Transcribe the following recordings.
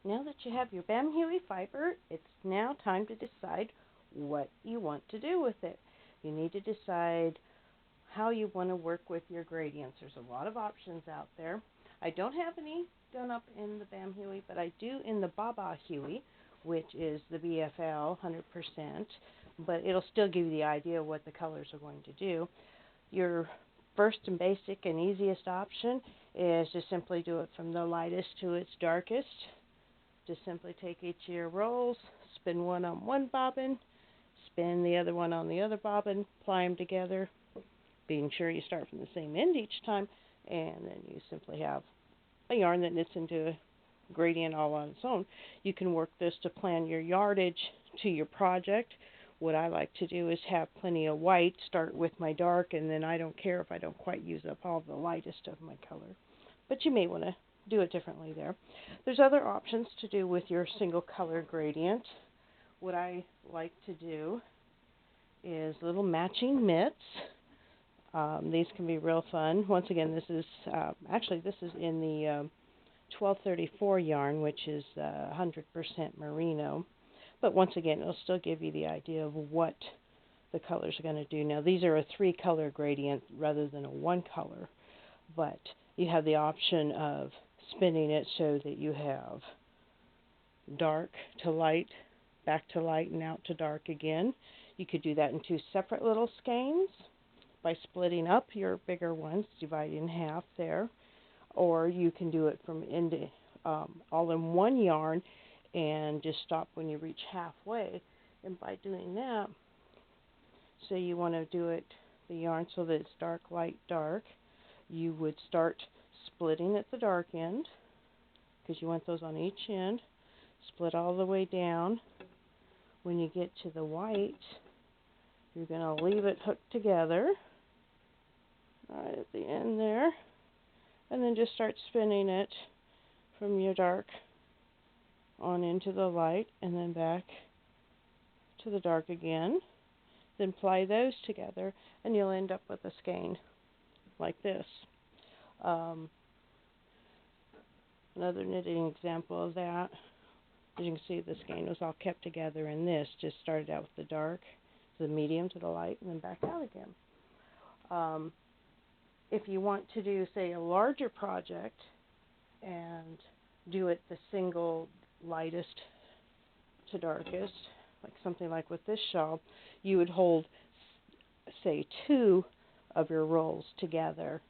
Now that you have your Bam Huey fiber, it's now time to decide what you want to do with it. You need to decide how you want to work with your gradients. There's a lot of options out there. I don't have any done up in the Bam Huey, but I do in the Baba Huey, which is the BFL 100%, but it'll still give you the idea of what the colors are going to do. Your first and basic and easiest option is to simply do it from the lightest to its darkest. Just simply take each of your rolls, spin one on one bobbin, spin the other one on the other bobbin, ply them together, being sure you start from the same end each time, and then you simply have a yarn that knits into a gradient all on its own. You can work this to plan your yardage to your project. What I like to do is have plenty of white, start with my dark, and then I don't care if I don't quite use up all the lightest of my color. But you may want to do it differently there. There's other options to do with your single color gradient. What I like to do is little matching mitts. These can be real fun. Once again, this is in the 1234 yarn, which is 100% merino. But once again, it'll still give you the idea of what the colors are going to do. Now, these are a 3-color gradient rather than a 1-color, but you have the option of spinning it so that you have dark to light, back to light, and out to dark again. You could do that in 2 separate little skeins by splitting up your bigger ones, divide in half there, or you can do it from all in one yarn and just stop when you reach halfway. And by doing that, say you want to do it the yarn so that it's dark, light, dark, you would start splitting at the dark end because you want those on each end. Split all the way down. When you get to the white, you're going to leave it hooked together right at the end there, and then just start spinning it from your dark on into the light and then back to the dark again. Then ply those together and you'll end up with a skein like this. Another knitting example of that, as you can see, the skein was all kept together, and this just started out with the dark, the medium to the light, and then back out again. If you want to do, say, a larger project and do it the single lightest to darkest, like something like with this shawl, you would hold, say, 2 of your rolls together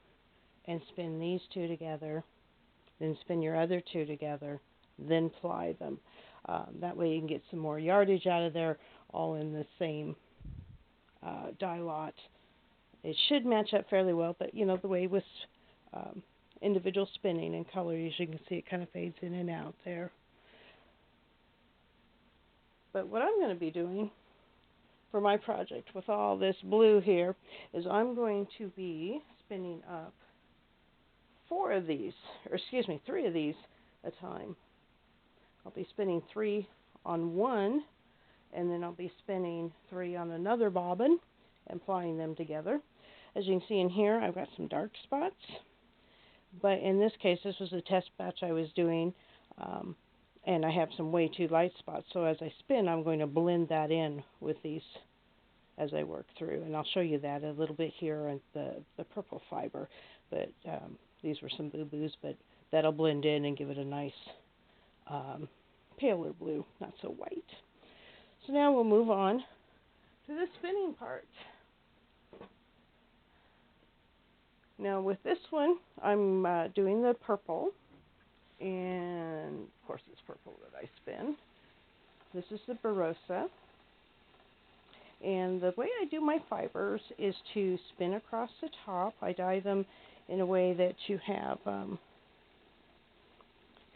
and spin these 2 together, then spin your other 2 together, then ply them. That way you can get some more yardage out of there, all in the same dye lot. It should match up fairly well, but you know, the way with individual spinning and color, as you can see, it kind of fades in and out there. But what I'm going to be doing for my project with all this blue here is I'm going to be spinning up 3 of these a time. I'll be spinning 3 on one, and then I'll be spinning 3 on another bobbin and plying them together. As you can see in here, I've got some dark spots, but in this case, this was a test batch I was doing, and I have some way too light spots, so as I spin, I'm going to blend that in with these as I work through, and I'll show you that a little bit here at the purple fiber, but these were some boo-boos, but that'll blend in and give it a nice paler blue, not so white. So now we'll move on to the spinning part. Now with this one, I'm doing the purple, and of course it's purple that I spin. This is the Barossa, and the way I do my fibers is to spin across the top. I dye them in a way that you have kind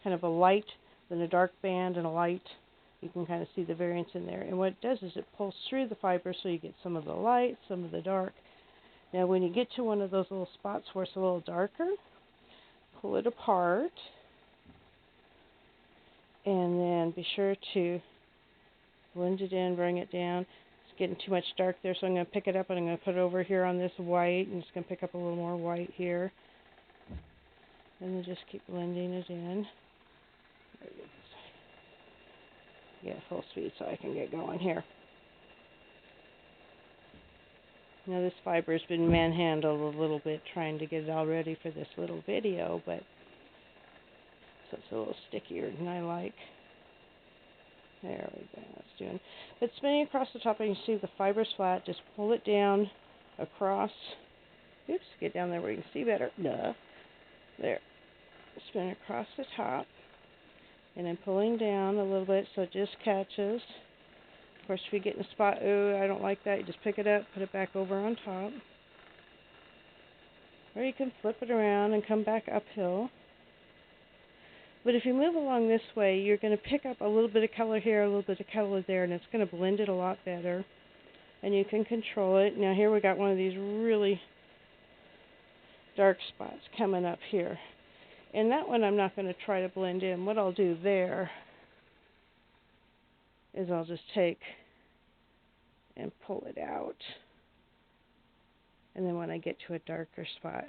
of a light, then a dark band, and a light. You can kind of see the variance in there. And what it does is it pulls through the fiber so you get some of the light, some of the dark. Now when you get to one of those little spots where it's a little darker, pull it apart. And then be sure to blend it in, bring it down. It's getting too much dark there, so I'm going to pick it up and I'm going to put it over here on this white. And just going to pick up a little more white here. And then just keep blending it in. Get full speed so I can get going here. Now this fiber's been manhandled a little bit trying to get it all ready for this little video, but so it's a little stickier than I like. There we go, that's doing. But spinning across the top, and you see the fiber's flat. Just pull it down across. Oops, get down there where you can see better. Duh. There. Spin across the top, and then pulling down a little bit so it just catches. Of course, if you get in a spot, oh, I don't like that, you just pick it up, put it back over on top. Or you can flip it around and come back uphill. But if you move along this way, you're going to pick up a little bit of color here, a little bit of color there, and it's going to blend it a lot better. And you can control it. Now here we got one of these really dark spots coming up here. And that one I'm not going to try to blend in. What I'll do there is I'll just take and pull it out. And then when I get to a darker spot,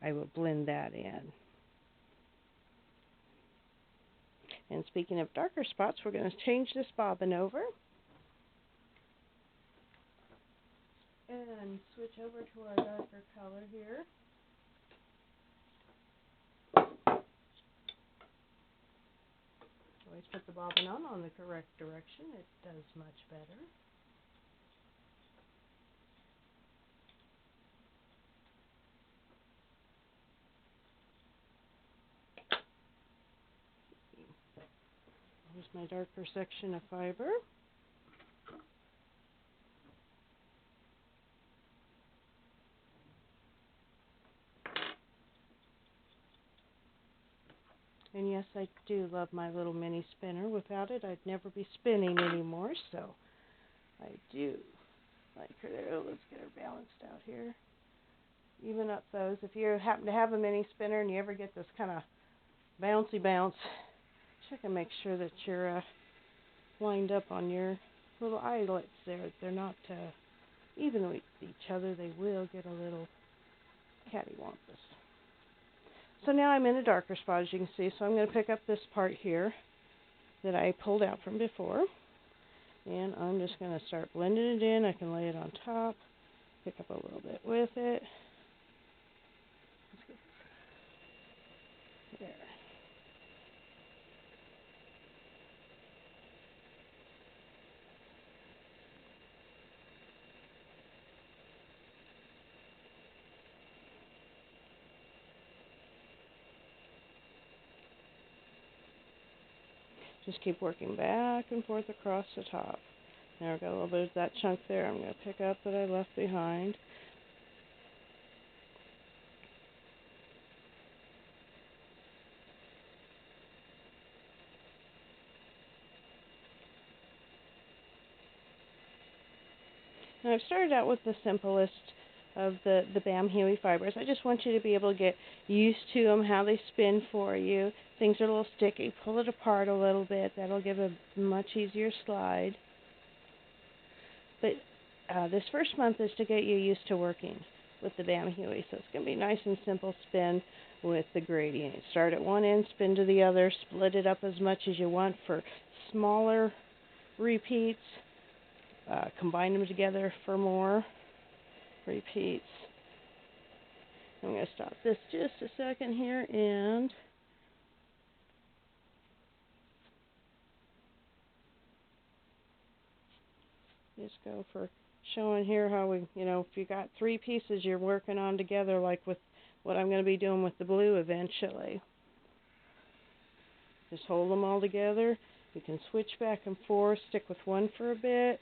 I will blend that in. And speaking of darker spots, we're going to change this bobbin over and switch over to our darker color here. Always put the bobbin on the correct direction. It does much better. Here's my darker section of fiber. And yes, I do love my little mini spinner. Without it, I'd never be spinning anymore, so I do like her there. Oh, let's get her balanced out here. Even up those. If you happen to have a mini spinner and you ever get this kind of bouncy bounce, check and make sure that you're lined up on your little eyelets there. They're not even with each other. They will get a little cattywampus. So now I'm in a darker spot, as you can see. So I'm going to pick up this part here that I pulled out from before. And I'm just going to start blending it in. I can lay it on top, pick up a little bit with it. There. Just keep working back and forth across the top. Now I've got a little bit of that chunk there I'm going to pick up that I left behind. Now I've started out with the simplest of the Bam Huey fibers. I just want you to be able to get used to them, how they spin for you. Things are a little sticky. Pull it apart a little bit. That'll give a much easier slide. But this first month is to get you used to working with the Bam Huey. So it's going to be nice and simple spin with the gradient. Start at one end, spin to the other, split it up as much as you want for smaller repeats. Combine them together for more repeats. I'm going to stop this just a second here and just go for showing here how we, if you got three pieces you're working on together, like with what I'm going to be doing with the blue eventually. Just hold them all together. You can switch back and forth, stick with one for a bit,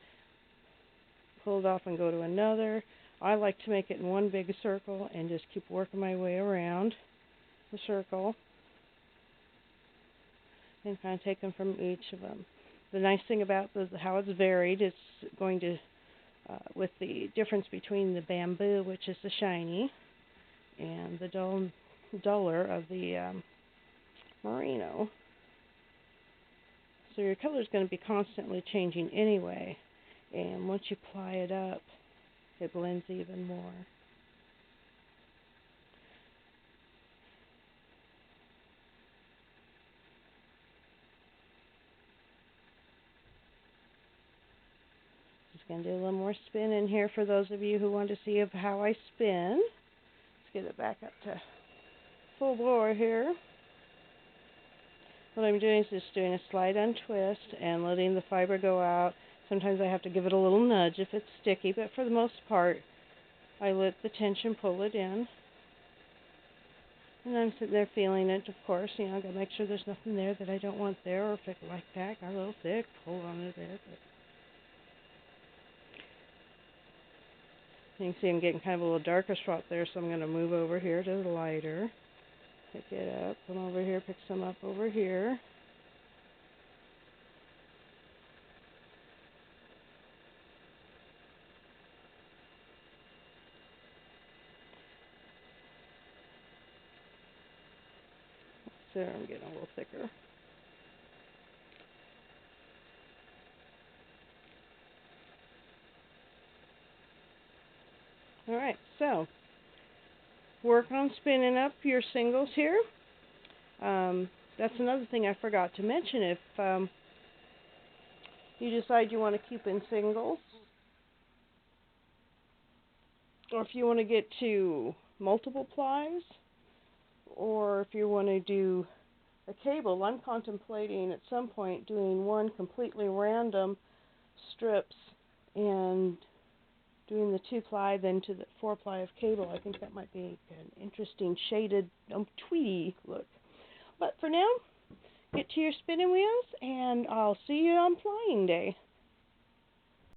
pull it off and go to another. I like to make it in one big circle and just keep working my way around the circle and kind of take them from each of them. The nice thing about how it's varied, it's going to, with the difference between the bamboo, which is the shiny, and the duller of the merino. So your color is going to be constantly changing anyway, and once you ply it up, it blends even more. Just going to do a little more spinning here for those of you who want to see how I spin. Let's get it back up to full bore here. What I'm doing is just doing a slide untwist and letting the fiber go out. Sometimes I have to give it a little nudge if it's sticky, but for the most part, I let the tension pull it in. And I'm sitting there feeling it, of course. You know, I've got to make sure there's nothing there that I don't want there, or if it like that got a little thick, pull on it a bit. But you can see I'm getting kind of a little darker spot there, so I'm going to move over here to the lighter. Pick it up, come over here, pick some up over here. So I'm getting a little thicker. Alright, so work on spinning up your singles here. That's another thing I forgot to mention. If you decide you want to keep in singles, or if you want to get to multiple plies, or if you want to do a cable, I'm contemplating at some point doing one completely random strips and doing the 2-ply, then to the 4-ply of cable. I think that might be an interesting shaded tweedy look. But for now, get to your spinning wheels, and I'll see you on plying day.